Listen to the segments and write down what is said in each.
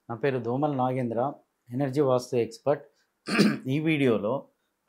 నా పేరు దోమల్ నాగేంద్ర, ఎనర్జీ వాస్తు ఎక్స్‌పర్ట్. ఈ వీడియోలో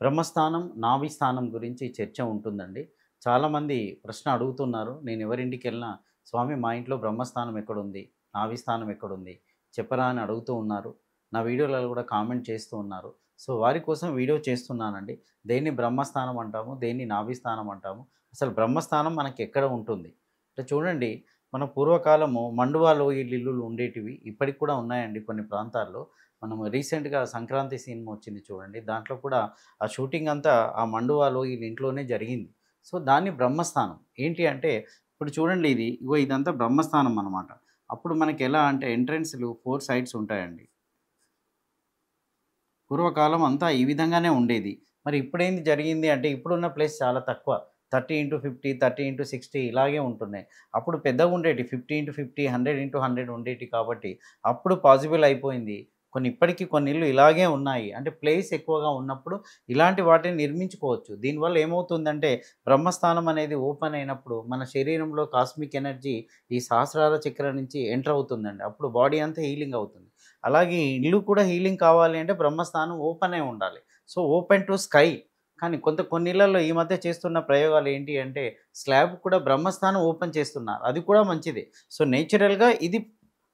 బ్రహ్మస్థానం, నాభి స్థానం గురించి చర్చ ఉంటుందండి. చాలామంది ప్రశ్న అడుగుతున్నారు. నేను ఎవరింటికెళ్ళినా, "స్వామి మా ఇంట్లో బ్రహ్మస్థానం ఎక్కడుంది? నాభి స్థానం ఎక్కడుంది? చెప్పరా" అని అడుగుతూ ఉన్నారు. నా వీడియోలలో కూడా కామెంట్ చేస్తూ ఉన్నారు. సో, వారి కోసం వీడియో చేస్తున్నానండి. దేన్ని బ్రహ్మస్థానం అంటాము, దేన్ని నాభి స్థానం అంటాము. అసలు బ్రహ్మస్థానం మనకెక్కడ ఉంటుంది? అంటే చూడండి, మన పూర్వకాలము మండువా లోయలు ఇల్లులు ఉండేటివి. ఇప్పటికి కూడా ఉన్నాయండి కొన్ని ప్రాంతాల్లో. మనం రీసెంట్‌గా 'సంక్రాంతి' సినిమా వచ్చింది చూడండి. దాంట్లో కూడా ఆ షూటింగ్ అంతా ఆ మండువా లోయల ఇంట్లోనే జరిగింది. సో, దాన్ని బ్రహ్మస్థానం. ఏంటి అంటే ఇప్పుడు చూడండి ఇగో ఇదంతా బ్రహ్మస్థానం అనమాట. అప్పుడు మనకెలా అంటే ఎంట్రన్స్‌లు 4 సైడ్స్ ఉంటాయండి. పూర్వకాలం అంతా ఈ విధంగానే ఉండేది. మరి ఇప్పుడేంది జరిగింది అంటే, ఇప్పుడున్న ప్లేస్ చాలా తక్కువ. 30x50, 30x60 ఇలాగే ఉంటున్నాయి. అప్పుడు పెద్దగుండేటివి 50x50, 100x100 ఉండేటివి కాబట్టి, అప్పుడు పాసిబుల్ అయిపోయింది. ఇప్పటికి కొన్ని ఇళ్ళు ఇలాగే ఉన్నాయి. అంటే ప్లేస్ ఎక్కువగా ఉన్నప్పుడు ఇలాంటి వాటిని నిర్మించుకోవచ్చు. దీనివల్ల ఏమవుతుందంటే, బ్రహ్మస్థానం అనేది ఓపెన్ అయినప్పుడు మన శరీరంలో కాస్మిక్ ఎనర్జీ ఈ సహస్రార చక్రం నుంచి ఎంటర్ అవుతుందండి. అప్పుడు బాడీ అంతా హీలింగ్ అవుతుంది. అలాగే ఇల్లు కూడా హీలింగ్ కావాలి అంటే బ్రహ్మస్థానం ఓపెన్ అయి ఉండాలి. So, open to sky. కానీ కొన్ని ఇళ్లల్లో ఈ మధ్య చేస్తున్న ప్రయోగాలు ఏంటి అంటే, స్లాబ్ కూడా బ్రహ్మస్థానం ఓపెన్ చేస్తున్నారు. అది కూడా మంచిదే. సో, నేచురల్‌గా ఇది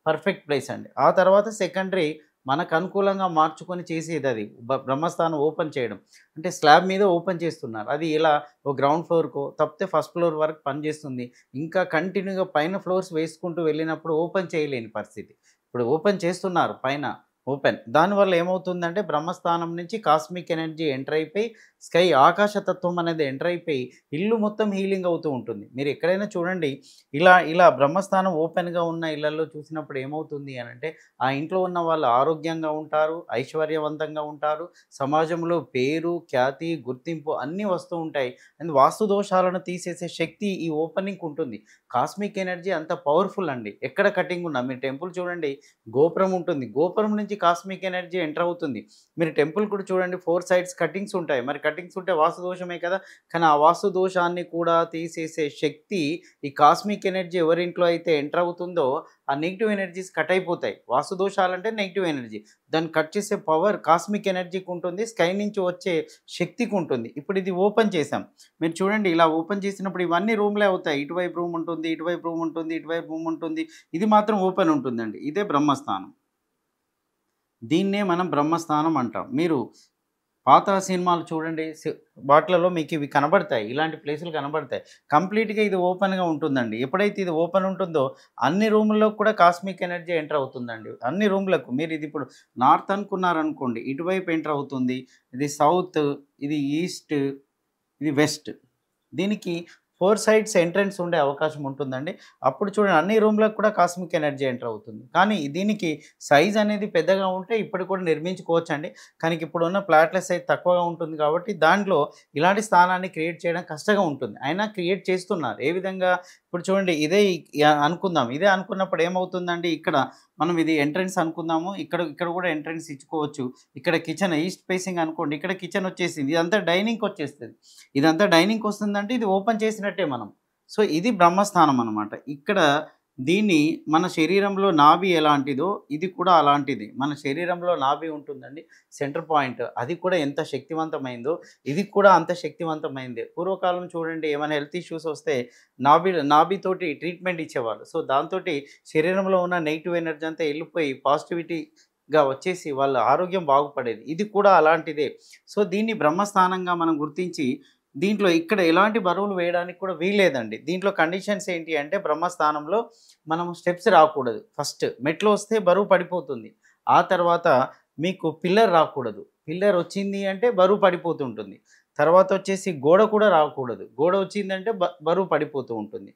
పర్ఫెక్ట్ ప్లేస్ అండి. ఆ తర్వాత సెకండరీ మనకు అనుకూలంగా మార్చుకొని చేసేదది. బ్రహ్మస్థానం ఓపెన్ చేయడం. అంటే స్లాబ్ మీద ఓపెన్ చేస్తున్నారు. అది ఎలా ఓ గ్రౌండ్ ఫ్లోర్‌కో తప్పితే ఫస్ట్ ఫ్లోర్ వరకు పనిచేస్తుంది. ఇంకా కంటిన్యూ‌గా పైన ఫ్లోర్స్ వేసుకుంటూ వెళ్ళినప్పుడు ఓపెన్ చేయలేని పరిస్థితి. ఇప్పుడు ఓపెన్ చేస్తున్నారు పైన ఓపెన్. దానివల్ల ఏమవుతుందంటే బ్రహ్మస్థానం నుంచి కాస్మిక్ ఎనర్జీ ఎంటర్ అయిపోయి స్కై ఆకాశతత్వం అనేది ఎంటర్ అయిపోయి ఇల్లు మొత్తం హీలింగ్ అవుతూ ఉంటుంది. మీరు ఎక్కడైనా చూడండి, ఇలా బ్రహ్మస్థానం ఓపెన్‌గా ఉన్న ఇళ్లల్లో చూసినప్పుడు ఏమవుతుంది అనంటే, ఆ ఇంట్లో ఉన్న వాళ్ళు ఆరోగ్యంగా ఉంటారు, ఐశ్వర్యవంతంగా ఉంటారు, సమాజంలో పేరు, ఖ్యాతి, గుర్తింపు అన్నీ వస్తూ ఉంటాయి. అండ్ వాస్తు దోషాలను తీసేసే శక్తి ఈ ఓపెనింగ్‌కి ఉంటుంది. కాస్మిక్ ఎనర్జీ అంత పవర్‌ఫుల్ అండి. ఎక్కడ కటింగ్ ఉన్నా మీరు టెంపుల్ చూడండి, గోపురం ఉంటుంది. గోపురం నుంచి కాస్మిక్ ఎనర్జీ ఎంటర్ అవుతుంది. మీరు టెంపుల్ కూడా చూడండి, 4 సైడ్స్ కటింగ్స్ ఉంటాయి. మరి కటింగ్స్ ఉంటే వాస్తు దోషమే కదా! కానీ ఆ వాస్తు దోషాన్ని కూడా తీసేసే శక్తి ఈ కాస్మిక్ ఎనర్జీ ఎవరింట్లో అయితే ఎంటర్ అవుతుందో ఆ నెగెటివ్ ఎనర్జీస్ కట్ అయిపోతాయి. వాస్తు దోషాలంటే నెగెటివ్ ఎనర్జీ. దాన్ని కట్ చేసే పవర్ కాస్మిక్ ఎనర్జీకి ఉంటుంది. స్కై నుంచి వచ్చే శక్తికి ఉంటుంది. ఇప్పుడు ఇది ఓపెన్ చేసాం. మీరు చూడండి, ఇలా ఓపెన్ చేసినప్పుడు ఇవన్నీ రూమ్‌లే అవుతాయి. ఇటువైపు రూమ్ ఉంటుంది, ఇటువైపు రూమ్ ఉంటుంది, ఇటువైపు రూమ్ ఉంటుంది. ఇది మాత్రం ఓపెన్ ఉంటుందండి. ఇదే బ్రహ్మస్థానం. దీన్నే మనం బ్రహ్మస్థానం అంటాం. మీరు పాత సినిమాలు చూడండి. వాటిలలో మీకివి కనబడతాయి. ఇలాంటి ప్లేసులు కనబడతాయి. కంప్లీట్‌గా ఇది ఓపెన్‌గా ఉంటుందండి. ఎప్పుడైతే ఇది ఓపెన్ ఉంటుందో అన్ని రూముల్లో కూడా కాస్మిక్ ఎనర్జీ ఎంటర్ అవుతుందండి. అన్ని రూమ్‌లకు మీరిదిప్పుడు నార్త్ అనుకున్నారనుకోండి, ఇటువైపు ఎంటర్ అవుతుంది. ఇది సౌత్, ఇది ఈస్ట్, ఇది వెస్ట్. దీనికి 4 సైడ్స్ ఎంట్రన్స్ ఉండే అవకాశం ఉంటుందండి. అప్పుడు చూడండి, అన్ని రూమ్‌లకు కూడా కాస్మిక్ ఎనర్జీ ఎంటర్ అవుతుంది. కానీ దీనికి సైజ్ అనేది పెద్దగా ఉంటే ఇప్పటికి కూడా నిర్మించుకోవచ్చండి. కానీ ఇప్పుడున్న ప్లాట్‌ల సైజ్ తక్కువగా ఉంటుంది కాబట్టి దాంట్లో ఇలాంటి స్థానాన్ని క్రియేట్ చేయడం కష్టంగా ఉంటుంది. అయినా క్రియేట్ చేస్తున్నారు. ఏ విధంగా? ఇప్పుడు చూడండి, ఇదే అనుకుందాం. ఇదే అనుకున్నప్పుడు ఏమవుతుందండి, ఇక్కడ మనం ఇది ఎంట్రన్స్ అనుకుందాము. ఇక్కడ కూడా ఎంట్రన్స్ ఇచ్చుకోవచ్చు. ఇక్కడ కిచెన్ ఈస్ట్ ఫేసింగ్ అనుకోండి. ఇక్కడ కిచెన్ వచ్చేసింది. ఇదంతా డైనింగ్‌కొచ్చేస్తది. ఇదంతా డైనింగ్‌కొస్తుందంటే ఇది ఓపెన్ చేసినట్టే మనం. సో, ఇది బ్రహ్మస్థానం అనమాట. ఇక్కడ దీన్ని మన శరీరంలో నాభి ఎలాంటిదో ఇది కూడా అలాంటిది. మన శరీరంలో నాభి ఉంటుందండి. Centre point. అది కూడా ఎంత శక్తివంతమైందో ఇది కూడా అంత శక్తివంతమైందే. పూర్వకాలం చూడండి, ఏమైనా హెల్త్ ఇష్యూస్ వస్తే నాభితోటి ట్రీట్మెంట్ ఇచ్చేవాళ్ళు. సో, దాంతోటి శరీరంలో ఉన్న నెగెటివ్ ఎనర్జీ అంతా ఎళ్ళిపోయి పాజిటివిటీగా వచ్చేసి వాళ్ళ ఆరోగ్యం బాగుపడేది. ఇది కూడా అలాంటిదే. సో, దీన్ని బ్రహ్మస్థానంగా మనం గుర్తించి దీంట్లో ఇక్కడ ఎలాంటి బరువులు వేయడానికి కూడా వీల్లేదండి. దీంట్లో కండిషన్స్ ఏంటి అంటే బ్రహ్మస్థానంలో మనం స్టెప్స్ రాకూడదు. ఫస్ట్ మెట్లు వస్తే బరువు పడిపోతుంది. ఆ తర్వాత మీకు పిల్లర్ రాకూడదు. పిల్లర్ వచ్చింది అంటే బరువు పడిపోతుంటుంది. తర్వాత వచ్చేసి గోడ కూడా రాకూడదు. గోడ వచ్చిందంటే బరువు పడిపోతూ ఉంటుంది.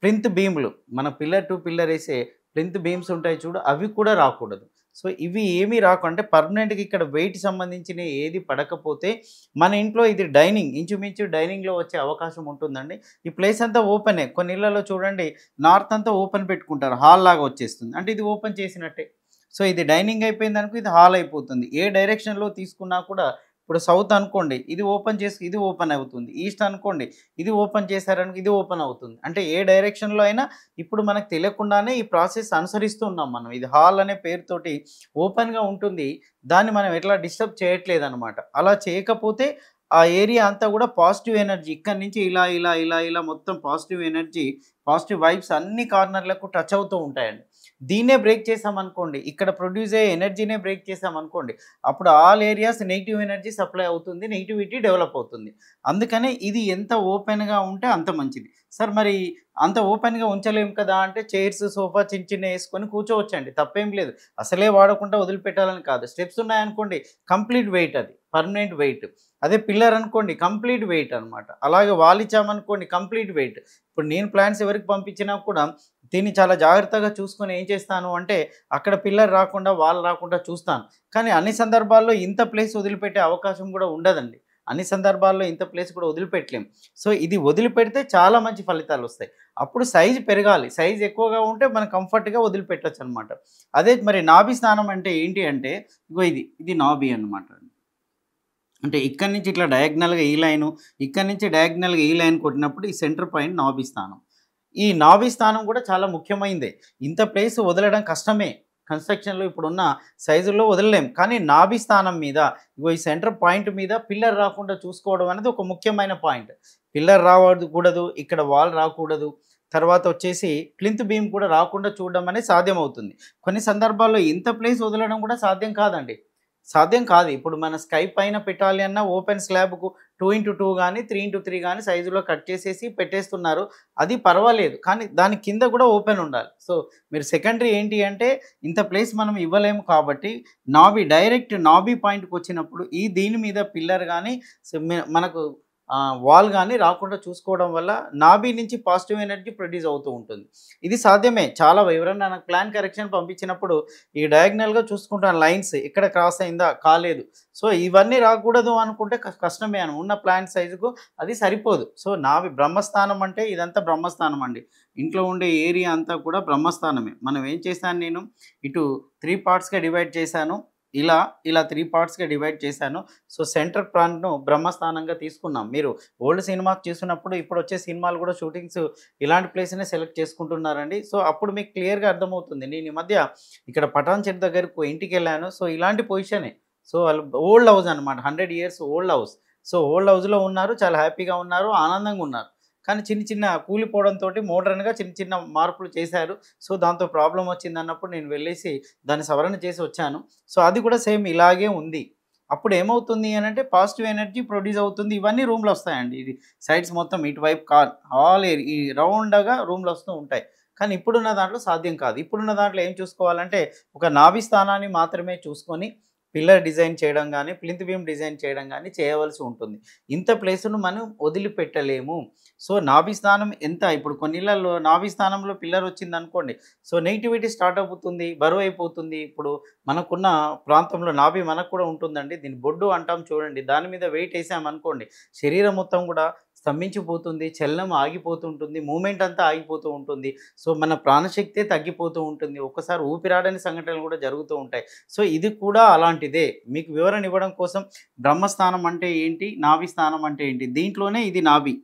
ప్లింత్ బీమ్‌లు మన పిల్లర్ టు పిల్లర్ ఏసే ప్లింత్ బీమ్స్ ఉంటాయి చూడు, అవి కూడా రాకూడదు. సో, ఇవి ఏమీ అంటే పర్మనెంట్‌గా ఇక్కడ వెయిట్ సంబంధించినయి ఏది పడకపోతే మన ఇంట్లో ఇది డైనింగ్, ఇంచుమించు డైనింగ్‌లో వచ్చే అవకాశం ఉంటుందండి. ఈ ప్లేస్ అంతా ఓపెనే. కొన్ని ఇళ్లలో చూడండి, నార్త్ అంతా ఓపెన్ పెట్టుకుంటారు. హాల్ లాగా వచ్చేస్తుంది. అంటే ఇది ఓపెన్ చేసినట్టే. సో, ఇది డైనింగ్ అయిపోయిందనుకో ఇది హాల్ అయిపోతుంది. ఏ డైరెక్షన్‌లో తీసుకున్నా కూడా ఇప్పుడు సౌత్ అనుకోండి, ఇది ఓపెన్ చేసి ఇది ఓపెన్ అవుతుంది. ఈస్ట్ అనుకోండి, ఇది ఓపెన్ చేశారనుకో ఇది ఓపెన్ అవుతుంది. అంటే ఏ డైరెక్షన్‌లో అయినా ఇప్పుడు మనకు తెలియకుండానే ఈ ప్రాసెస్ అనుసరిస్తూ ఉన్నాం మనం. ఇది హాల్ అనే పేరుతోటి ఓపెన్‌గా ఉంటుంది. దాన్ని మనం ఎట్లా డిస్టర్బ్ చేయట్లేదనమాట. అలా చేయకపోతే ఆ ఏరియా అంతా కూడా పాజిటివ్ ఎనర్జీ ఇక్కడి నుంచి ఇలా మొత్తం పాజిటివ్ ఎనర్జీ, పాజిటివ్ వైబ్స్ అన్ని కార్నర్‌లకు టచ్ అవుతూ ఉంటాయండి. దీన్నే బ్రేక్ చేశామనుకోండి, ఇక్కడ ప్రొడ్యూస్ అయ్యే ఎనర్జీనే బ్రేక్ చేశామనుకోండి, అప్పుడు all areas negative energy supply అవుతుంది. నెగటివిటీ డెవలప్ అవుతుంది. అందుకనే ఇది ఎంత ఓపెన్‌గా ఉంటే అంత మంచిది. సార్ మరి అంత ఓపెన్‌గా ఉంచలేము కదా! అంటే చైర్స్, సోఫా చిన్న చిన్నయి యేసుకొని కూర్చోవచ్చండి. తప్పేం లేదు. అసలే వాడకుండా వదిలిపెట్టాలని కాదు. స్టెప్స్ ఉన్నాయనుకోండి కంప్లీట్ వెయిట్ అది. Permanent weight. అదే పిల్లర్ అనుకోండి కంప్లీట్ వెయిట్ అనమాట. అలాగే వాల్ ఇచ్చామనుకోండి కంప్లీట్ వెయిట్. ఇప్పుడు నేను ప్లాన్స్ ఎవరికి పంపించినా కూడా దీన్ని చాలా జాగ్రత్తగా చూసుకొని ఏం చేస్తాను అంటే అక్కడ పిల్లర్ రాకుండా, వాల్ రాకుండా చూస్తాను. కానీ అన్ని సందర్భాల్లో ఇంత ప్లేస్ వదిలిపెట్టే అవకాశం కూడా ఉండదండి. అన్ని సందర్భాల్లో ఇంత ప్లేస్ కూడా వదిలిపెట్టలేం. సో, ఇది వదిలిపెడితే చాలా మంచి ఫలితాలొస్తాయి. అప్పుడు సైజ్ పెరగాలి. సైజ్ ఎక్కువగా ఉంటే మనం కంఫర్ట్‌గా వదిలిపెట్టొచ్చనమాట. అదే మరి నాభి స్థానం అంటే ఏంటి అంటే ఇగో ఇది నాభి అనమాట. అంటే ఇక్కడి నుంచి ఇట్లా డయాగ్నల్‌గా ఈ లైను, ఇక్కడి నుంచి డయాగ్నల్‌గా ఈ లైన్ కొట్టినప్పుడు ఈ సెంటర్ పాయింట్ నాభి స్థానం. ఈ నాభి స్థానం కూడా చాలా ముఖ్యమైనదే. ఇంత ప్లేస్ వదలడం కష్టమే. కన్‌స్ట్రక్షన్‌లో ఇప్పుడున్న సైజుల్లో వదలలేం. కానీ నాభి స్థానం మీద ఇగో ఈ సెంటర్ పాయింట్ మీద పిల్లర్ రాకుండా చూసుకోవడం అనేది ఒక ముఖ్యమైన పాయింట్. పిల్లర్ రావకూడదు, ఇక్కడ వాల్ రాకూడదు. తర్వాత వచ్చేసి ప్లింత్ బీమ్ కూడా రాకుండా చూడడం అనేది సాధ్యమవుతుంది. కొన్ని సందర్భాల్లో ఇంత ప్లేస్ వదలడం కూడా సాధ్యం కాదండి. సాధ్యం కాదు. ఇప్పుడు మన స్కై పైన పెట్టాలి అన్న ఓపెన్ స్లాబ్‌కు 2x2 గాని, 3x3 గాని సైజులో కట్ చేసేసి పెట్టేస్తున్నారు. అది పర్వాలేదు. కానీ దాని కింద కూడా ఓపెన్ ఉండాలి. సో, మీరు సెకండరీ ఏంటి అంటే ఇంత ప్లేస్ మనం ఇవ్వలేము కాబట్టి డైరెక్ట్ నాభి పాయింట్‌కొచ్చినప్పుడు దీని మీద పిల్లర్ గాని మనకు వాల్ గాని రాకుండా చూసుకోవడం వల్ల నాభి నుంచి పాజిటివ్ ఎనర్జీ ప్రొడ్యూస్ అవుతూ ఉంటుంది. ఇది సాధ్యమే. చాలా ఎవరైనా నాకు ప్లాన్ కరెక్షన్ పంపించినప్పుడు ఈ డయాగ్నల్‌గా చూసుకుంటాను లైన్స్ ఎక్కడ క్రాస్ అయిందా? కాలేదు. సో, ఇవన్నీ రాకూడదు అనుకుంటే కష్టమే ఉన్న ప్లాన్ సైజుకు అది సరిపోదు. సో, బ్రహ్మస్థానం అంటే ఇదంతా బ్రహ్మస్థానం అండి. ఇంట్లో ఉండే ఏరియా అంతా కూడా బ్రహ్మస్థానమే. మనం ఏం చేశాను నేను ఇటు 3 పార్ట్స్‌గా డివైడ్ చేశాను. ఇలా 3 పార్ట్స్‌గా డివైడ్ చేశాను. సో, సెంటర్ పాయింట్‌ను బ్రహ్మస్థానంగా తీసుకున్నాం. మీరు ఓల్డ్ సినిమాస్ చూసినప్పుడు ఇప్పుడొచ్చే సినిమాలు కూడా షూటింగ్స్ ఇలాంటి ప్లేస్‌నే సెలెక్ట్ చేసుకుంటున్నారండి. సో, అప్పుడు మీకు క్లియర్‌గా అర్థమవుతుంది. నేను ఈ మధ్య ఇక్కడ పటాన్ చెరు దగ్గరకు ఇంటికెళ్ళాను. సో, ఇలాంటి పొజిషనే. సో, వాళ్ళు ఓల్డ్ హౌస్ అనమాట. 100 years old house. So, old హౌస్‌లో ఉన్నారు. చాలా హ్యాపీగా ఉన్నారు. ఆనందంగా ఉన్నారు. కానీ చిన్న చిన్న కూలిపోవడంతోటి మోడర్న్‌గా చిన్న చిన్న మార్పులు చేశారు. సో, దాంతో ప్రాబ్లమ్ వచ్చిందన్నప్పుడు నేను వెళ్ళేసి దాన్ని సవరణ చేసి వచ్చాను. సో, అది కూడా సేమ్ ఇలాగే ఉంది. అప్పుడు ఏమవుతుంది అనంటే పాజిటివ్ ఎనర్జీ ప్రొడ్యూస్ అవుతుంది. ఇవన్నీ రూమ్‌లో వస్తాయండి. ఇది సైడ్స్ మొత్తం ఇటువైపు ఈ రౌండ్‌గా రూమ్‌లో వస్తూ ఉంటాయి. కానీ ఇప్పుడున్న దాంట్లో సాధ్యం కాదు. ఇప్పుడున్న దాంట్లో ఏం చూసుకోవాలంటే ఒక నాభి స్థానాన్ని మాత్రమే చూసుకొని పిల్లర్ డిజైన్ చేయడం గానీ, ప్లింత్ బీమ్ డిజైన్ చేయడం గానీ చేయవలసి ఉంటుంది. ఇంత ప్లేస్‌ను మనం వదిలిపెట్టలేము. సో, నాభి స్థానం ఎంత ఇప్పుడు కొన్ని ఇళ్లల్లో నాభి స్థానంలో పిల్లర్ వచ్చిందనుకోండి. సో, నెగటివిటీ స్టార్ట్ అవుతుంది. బరువైపోతుంది. ఇప్పుడు మనకున్న ప్రాంతంలో నాభి మనకు కూడా ఉంటుందండి. దీన్ని బొడ్డు అంటాం చూడండి. దాని మీద వెయిట్ ఏసామనుకోండి శరీరం మొత్తం కూడా స్తంభించిపోతుంది. చలనం ఆగిపోతుంటుంది. మూవ్‌మెంట్ అంతా ఆగిపోతూ ఉంటుంది. సో, మన ప్రాణశక్తే తగ్గిపోతూ ఉంటుంది. ఒక్కసారి ఊపిరాడని సంఘటనలు కూడా జరుగుతూ ఉంటాయి. సో, ఇది కూడా అలాంటిదే. మీకు వివరణ ఇవ్వడం కోసం బ్రహ్మస్థానం అంటే ఏంటి? నాభి స్థానం అంటే ఏంటి? దీంట్లోనే ఇది నాభి.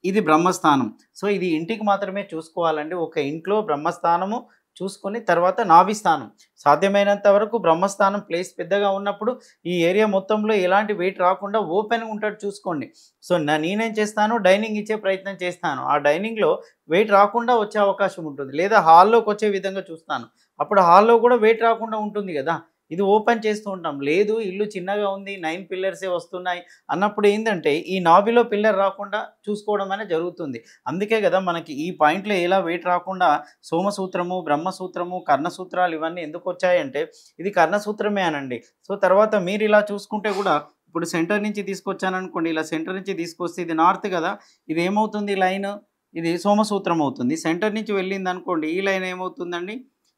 ఇది బ్రహ్మస్థానం. సో, ఇది ఇంటికి మాత్రమే చూసుకోవాలండి. ఒక ఇంట్లో బ్రహ్మస్థానము చూసుకొని తర్వాత నాభి స్థానం. సాధ్యమైనంత వరకు బ్రహ్మస్థానం ప్లేస్ పెద్దగా ఉన్నప్పుడు ఈ ఏరియా మొత్తంలో ఎలాంటి వెయిట్ రాకుండా ఓపెన్‌గా ఉంటట్టు చూసుకోండి. సో, నేనేం చేస్తాను డైనింగ్ ఇచ్చే ప్రయత్నం చేస్తాను. ఆ డైనింగ్‌లో వెయిట్ రాకుండా వచ్చే అవకాశం ఉంటుంది. లేదా హాల్లోకొచ్చే విధంగా చూస్తాను. అప్పుడు హాల్‌లో కూడా వెయిట్ రాకుండా ఉంటుంది గదా! ఇది ఓపెన్ చేస్తూ ఉంటాం. లేదు ఇల్లు చిన్నగా ఉంది 9 పిల్లర్సే వస్తున్నాయి అన్నప్పుడు ఏందంటే ఈ నాభిలో పిల్లర్ రాకుండా చూసుకోవడం అనేది జరుగుతుంది. అందుకే గదా మనకి ఈ పాయింట్‌లో ఎలా వెయిట్ రాకుండా సోమసూత్రము, బ్రహ్మసూత్రము, కర్ణసూత్రాలు ఇవన్నీ ఎందుకొచ్చాయంటే ఇది కర్ణసూత్రమే అనండి. సో, తర్వాత మీరిలా చూసుకుంటే గూడా ఇప్పుడు సెంటర్ నుంచి తీసుకొచ్చాననుకోండి. ఇలా సెంటర్ నుంచి తీసుకొస్తే ఇది నార్త్ గదా! ఇదేమవుతుంది లైను ఇది సోమసూత్రం అవుతుంది. సెంటర్ నుంచి వెళ్ళిందనుకోండి ఈ లైన్ ఏమవుతుందండి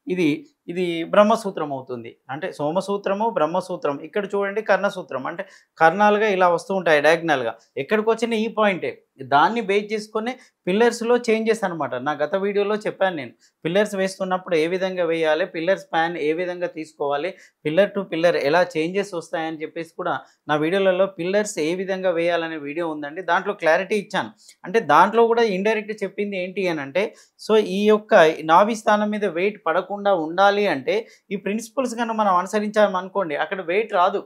ఇది ఇది బ్రహ్మసూత్రం అవుతుంది. అంటే సోమసూత్రము, బ్రహ్మసూత్రం. ఇక్కడ చూడండి కర్ణసూత్రం. అంటే కర్ణాలుగా ఇలా వస్తూ ఉంటాయి డయాగ్నల్‌గా. ఎక్కడికొచ్చినా ఈ పాయింటే. దాన్ని బేస్ చేసుకొనే పిల్లర్స్‌లో చేంజెస్ అనమాట. నా గత వీడియోలో చెప్పాను నేను. పిల్లర్స్ వేస్తున్నప్పుడు ఏ విధంగా వేయాలి, పిల్లర్ స్పాన్ ఏ విధంగా తీసుకోవాలి, పిల్లర్ టు పిల్లర్ ఎలా చేంజెస్ వస్తాయని చెప్పేసి కూడా నా వీడియోలలో పిల్లర్స్ ఏ విధంగా వేయాలనే వీడియో ఉందండి. దాంట్లో క్లారిటీ ఇచ్చాను. అంటే దాంట్లో కూడా ఇండైరెక్ట్ చెప్పింది ఏంటి అనంటే, సో ఈ యొక్క నాభి స్థానం మీద వెయిట్ పడకుండా ఉండాలి అంటే, ఈ ప్రిన్సిపల్స్ గనుక మనం అనుసరించామనుకోండి అక్కడ వెయిట్ రాదు.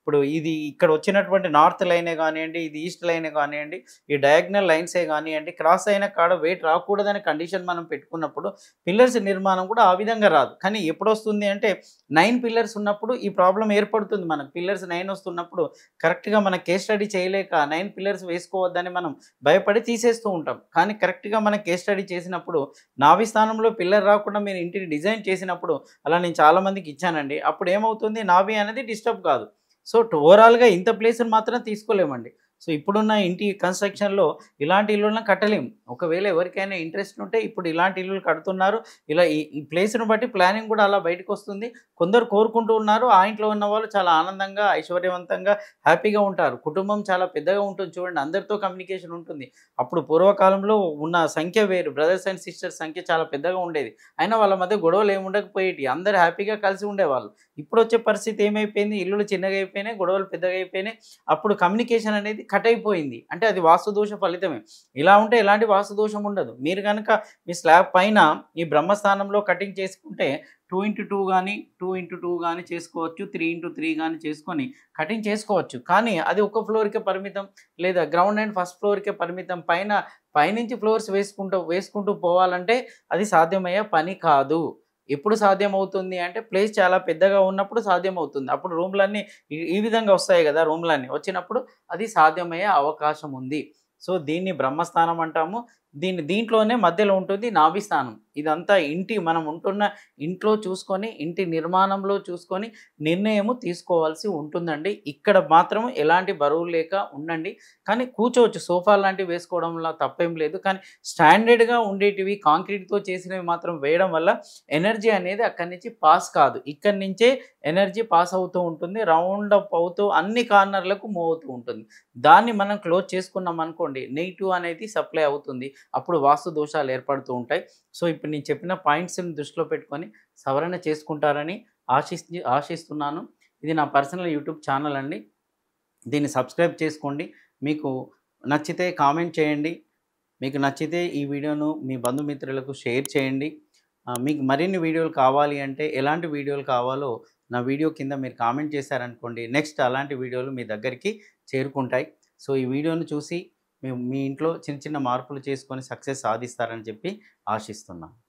ఇప్పుడు ఇది ఇక్కడ వచ్చినటువంటి నార్త్ లైనే గానియండి, ఇది ఈస్ట్ లైనే గానియండి, ఈ డయాగ్నల్ లైన్సే గానియండి, క్రాస్ అయిన కాడ వెయిట్ రాకూడదనే కండిషన్ మనం పెట్టుకున్నప్పుడు పిల్లర్స్ నిర్మాణం కూడా ఆ విధంగా రాదు. కానీ ఎప్పుడొస్తుంది అంటే 9 పిల్లర్స్ ఉన్నప్పుడు ఈ ప్రాబ్లమ్ ఏర్పడుతుంది మనకు. పిల్లర్స్ 9 వస్తున్నప్పుడు కరెక్ట్‌గా మనం కేస్ స్టడీ చేయలేక 9 పిల్లర్స్ వేసుకోవద్దని మనం భయపడి తీసేస్తూ ఉంటాం. కానీ కరెక్ట్‌గా మనం కేస్ స్టడీ చేసినప్పుడు నాభి స్థానంలో పిల్లర్ రాకుండా మీరు ఇంటిని డిజైన్ చేసినప్పుడు అలా నేను చాలామందికి ఇచ్చానండి. అప్పుడు ఏమవుతుంది నాభి అనేది డిస్టర్బ్ కాదు. సో, ఓవరాల్‌గా ఇంత ప్లేస్‌ని మాత్రం తీసుకోలేమండి. సో, ఇప్పుడున్న ఇంటి కన్‌స్ట్రక్షన్‌లో ఇలాంటి ఇల్లులను కట్టలేము. ఒకవేళ ఎవరికైనా ఇంట్రెస్ట్ ఉంటే ఇప్పుడు ఇలాంటి ఇల్లులు కడుతున్నారు. ఇలా ఈ ప్లేస్‌ని బట్టి ప్లానింగ్ కూడా అలా బయటకొస్తుంది. కొందరు కోరుకుంటూ ఉన్నారు. ఆ ఇంట్లో ఉన్నవాళ్ళు చాలా ఆనందంగా, ఐశ్వర్యవంతంగా, హ్యాపీగా ఉంటారు. కుటుంబం చాలా పెద్దగా ఉంటుంది చూడండి. అందరితో కమ్యూనికేషన్ ఉంటుంది. అప్పుడు పూర్వకాలంలో ఉన్న సంఖ్య వేరు. బ్రదర్స్ అండ్ సిస్టర్స్ సంఖ్య చాలా పెద్దగా ఉండేది. అయినా వాళ్ళ మధ్య గొడవలు ఏమి ఉండకపోయేటియి. అందరూ హ్యాపీగా కలిసి ఉండేవాళ్ళు. ఇప్పుడొచ్చే పరిస్థితి ఏమైపోయింది? ఇల్లులు చిన్నగా అయిపోయినాయి, గొడవలు పెద్దగా అయిపోయినాయి. అప్పుడు కమ్యూనికేషన్ అనేది కట్ అయిపోయింది. అంటే అది వాస్తు దోష ఫలితమే. ఇలా ఉంటే ఎలాంటి వాస్తు దోషం ఉండదు. మీరు గనక మీ స్లాబ్ పైన ఈ బ్రహ్మస్థానంలో కటింగ్ చేసుకుంటే 2x2 గాని, 2x2 గాని చేసుకోవచ్చు. 3x3 గాని చేసుకొని కటింగ్ చేసుకోవచ్చు. కానీ అది ఒక ఫ్లోర్‌కే పరిమితం లేదా గ్రౌండ్ అండ్ ఫస్ట్ ఫ్లోర్‌కే పరిమితం. పైనుంచి ఫ్లోర్స్ వేసుకుంటూ పోవాలంటే అది సాధ్యమయ్యే పని కాదు. ఎప్పుడు సాధ్యమవుతుంది అంటే ప్లేస్ చాలా పెద్దగా ఉన్నప్పుడు సాధ్యమవుతుంది. అప్పుడు రూమ్‌లన్నీ ఈ విధంగా వస్తాయి గదా! రూమ్‌లన్నీ వచ్చినప్పుడు అది సాధ్యమయ్యే అవకాశం ఉంది. సో, దీన్ని బ్రహ్మస్థానం అంటాము. దీంట్లోనే మధ్యలో ఉంటుంది నాభి స్థానం. ఇదంతా మనం ఉంటున్న ఇంట్లో చూసుకొని, ఇంటి నిర్మాణంలో చూసుకొని నిర్ణయము తీసుకోవాల్సి ఉంటుందండి. ఇక్కడ మాత్రం ఎలాంటి బరువు లేక ఉండండి. కానీ కూర్చోవచ్చు. సోఫా లాంటివి వేసుకోవడంలో తప్పేం లేదు. కానీ స్టాండర్డ్‌గా ఉండేటివి కాంక్రీట్‌తో చేసినవి మాత్రం వేయడం వల్ల ఎనర్జీ అనేది అక్కడి నుంచి పాస్ కాదు. ఇక్కడి నుంచే ఎనర్జీ పాస్ అవుతూ ఉంటుంది. రౌండ్ అప్ అవుతూ అన్ని కార్నర్‌లకు మూవ్ అవుతూ ఉంటుంది. దాన్ని మనం క్లోజ్ చేసుకున్నామనుకోండి నెగెటివ్ అనేది సప్లై అవుతుంది. అప్పుడు వాస్తు దోషాలు ఏర్పడుతూ ఉంటాయి. సో, ఇప్పుడు నేను చెప్పిన పాయింట్స్‌ని దృష్టిలో పెట్టుకొని సవరణ చేసుకుంటారని ఆశిస్తున్నాను. ఇది నా పర్సనల్ యూట్యూబ్ ఛానల్ అండి. దీన్ని సబ్స్క్రైబ్ చేసుకోండి. మీకు నచ్చితే కామెంట్ చేయండి. మీకు నచ్చితే ఈ వీడియోను మీ బంధుమిత్రులకు షేర్ చేయండి. మీకు మరిన్ని వీడియోలు కావాలి అంటే ఎలాంటి వీడియోలు కావాలో నా వీడియో కింద మీరు కామెంట్ చేశారనుకోండి. నెక్స్ట్ అలాంటి వీడియోలు మీ దగ్గరికి చేరుకుంటాయి. సో, ఈ వీడియోను చూసి మీ ఇంట్లో చిన్న చిన్న మార్పులు చేసుకొని సక్సెస్ సాధిస్తారని చెప్పి ఆశిస్తున్నాను.